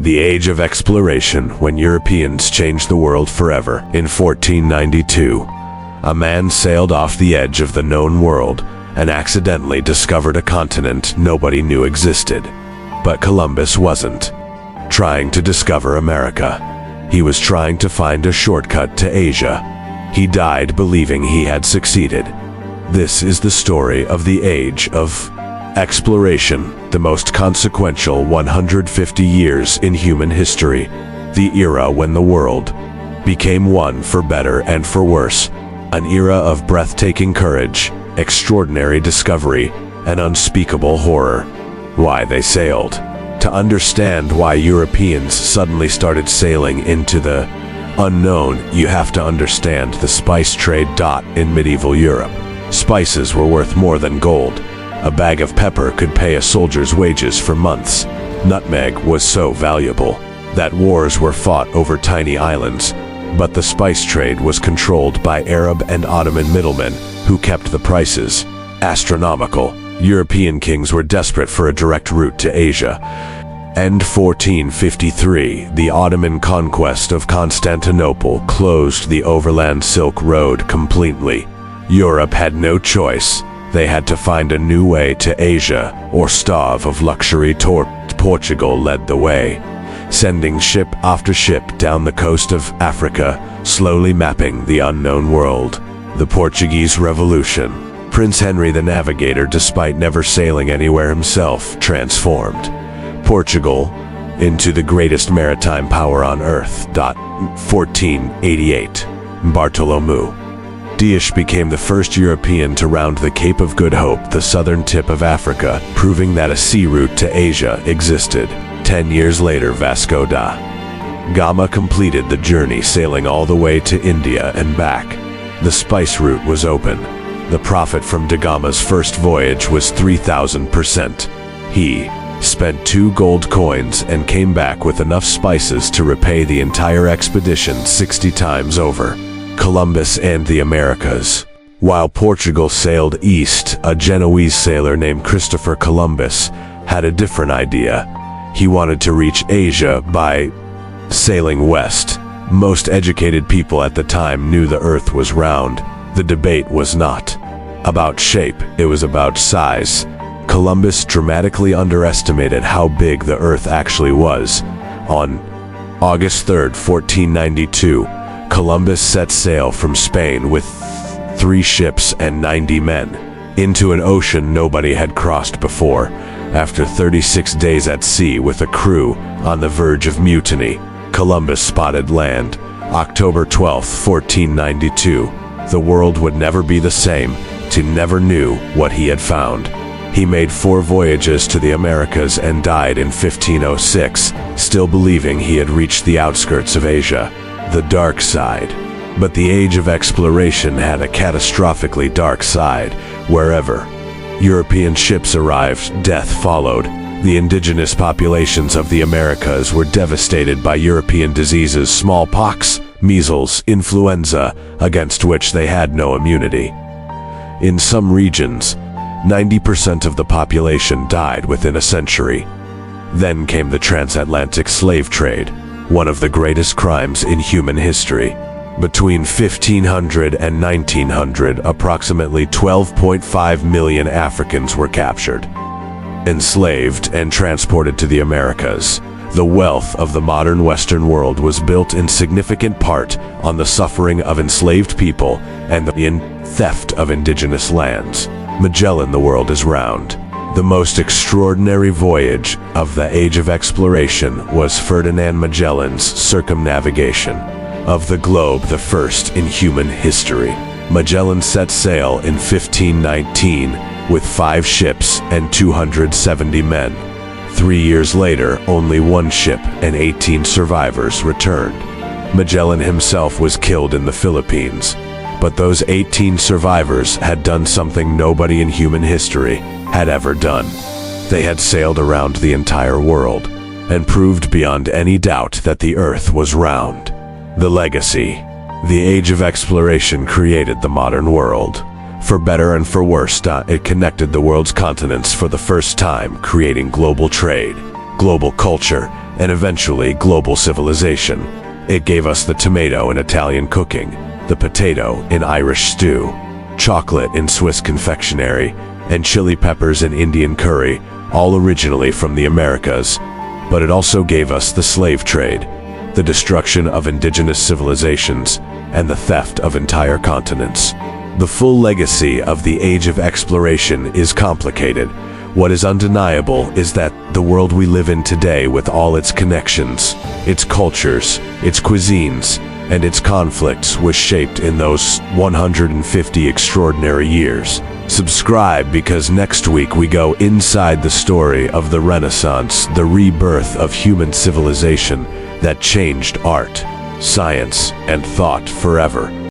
The Age of Exploration, when Europeans changed the world forever. In 1492, a man sailed off the edge of the known world and accidentally discovered a continent nobody knew existed. But Columbus wasn't trying to discover America. He was trying to find a shortcut to Asia. He died believing he had succeeded. This is the story of the Age of Exploration, the most consequential 150 years in human history, the era when the world became one for better and for worse, an era of breathtaking courage, extraordinary discovery, and unspeakable horror. Why they sailed. To understand why Europeans suddenly started sailing into the unknown, you have to understand the spice trade. In medieval Europe, spices were worth more than gold. A bag of pepper could pay a soldier's wages for months. Nutmeg was so valuable that wars were fought over tiny islands, but the spice trade was controlled by Arab and Ottoman middlemen who kept the prices astronomical. European kings were desperate for a direct route to Asia. And 1453, the Ottoman conquest of Constantinople closed the overland Silk Road completely. Europe had no choice. They had to find a new way to Asia or starve of luxury. Portugal led the way, sending ship after ship down the coast of Africa, slowly mapping the unknown world. The Portuguese Revolution. Prince Henry the Navigator, despite never sailing anywhere himself, transformed Portugal into the greatest maritime power on earth. 1488. Bartholomew Dias became the first European to round the Cape of Good Hope, the southern tip of Africa, proving that a sea route to Asia existed. 10 years later, Vasco da Gama completed the journey, sailing all the way to India and back. The spice route was open. The profit from da Gama's first voyage was 3,000%. He spent 2 gold coins and came back with enough spices to repay the entire expedition 60 times over. Columbus and the Americas. While Portugal sailed east, a Genoese sailor named Christopher Columbus had a different idea. He wanted to reach Asia by sailing west. Most educated people at the time knew the earth was round. The debate was not about shape, it was about size. Columbus dramatically underestimated how big the earth actually was. On August 3, 1492, Columbus set sail from Spain with 3 ships and 90 men into an ocean nobody had crossed before. After 36 days at sea with a crew on the verge of mutiny, Columbus spotted land. October 12, 1492. The world would never be the same. He never knew what he had found. He made 4 voyages to the Americas and died in 1506, still believing he had reached the outskirts of Asia. The dark side. But the Age of Exploration had a catastrophically dark side. Wherever European ships arrived, death followed. The indigenous populations of the Americas were devastated by European diseases, smallpox, measles, influenza, against which they had no immunity. In some regions, 90% of the population died within a century. Then came the transatlantic slave trade, one of the greatest crimes in human history. Between 1500 and 1900, approximately 12.5 million Africans were captured, enslaved, and transported to the Americas. The wealth of the modern Western world was built in significant part on the suffering of enslaved people and the theft of indigenous lands. Magellan, the world is round. The most extraordinary voyage of the Age of Exploration was Ferdinand Magellan's circumnavigation of the globe, the first in human history. Magellan set sail in 1519 with 5 ships and 270 men. 3 years later, only 1 ship and 18 survivors returned. Magellan himself was killed in the Philippines, but those 18 survivors had done something nobody in human history had ever done. They had sailed around the entire world and proved beyond any doubt that the earth was round. The legacy. The Age of Exploration created the modern world. For better and for worse, it connected the world's continents for the first time, creating global trade, global culture, and eventually global civilization. It gave us the tomato in Italian cooking, the potato in Irish stew, chocolate in Swiss confectionery, and chili peppers in Indian curry, all originally from the Americas. But it also gave us the slave trade, the destruction of indigenous civilizations, and the theft of entire continents. The full legacy of the Age of Exploration is complicated. What is undeniable is that the world we live in today, with all its connections, its cultures, its cuisines, and its conflicts, was shaped in those 150 extraordinary years. Subscribe, because next week we go inside the story of the Renaissance, the rebirth of human civilization that changed art, science, and thought forever.